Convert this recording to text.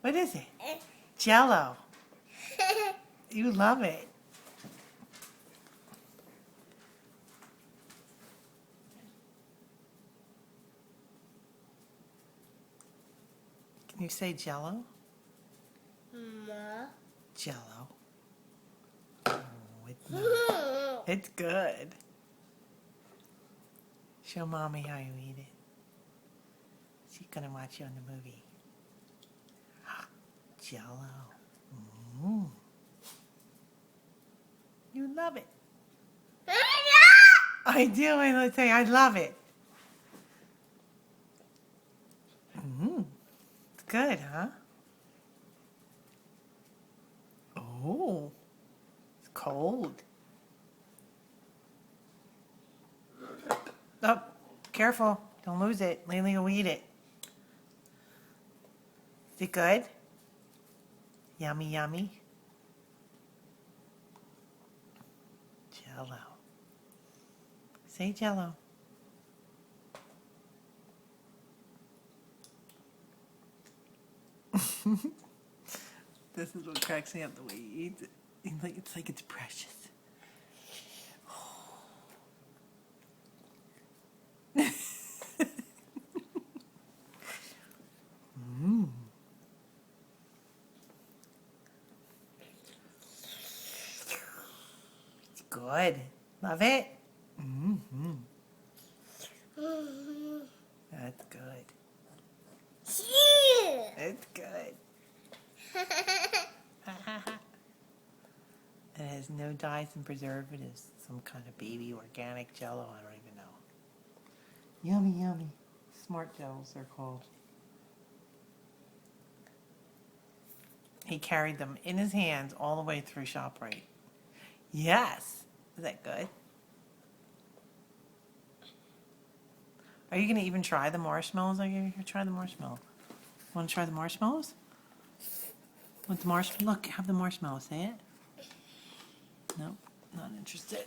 What is it? Jello. You love it. Can you say Jello? Ma. Jello. Oh, it's good. Show Mommy how you eat it. She's gonna watch you on the movie. Jello. Mm. You love it. I do. I say I love it. It's good, huh? Oh, it's cold. Oh, careful. Don't lose it. Lily will eat it. Is it good? Yummy, yummy. Jello. Say Jello. This is what cracks me up, the way he eats it. It's like it's precious. It's good. Love it? Mm-hmm. That's good. It's good. It has no dyes and preservatives. Some kind of baby organic Jello. I don't even know. Yummy, yummy. Smart Jellos they're called. He carried them in his hands all the way through ShopRite. Yes. Is that good? Are you going to even try the marshmallows? Are you going to try the marshmallow? Want to try the marshmallows? Want the marshmallow? Look, have the marshmallow. Say it. Nope, not interested.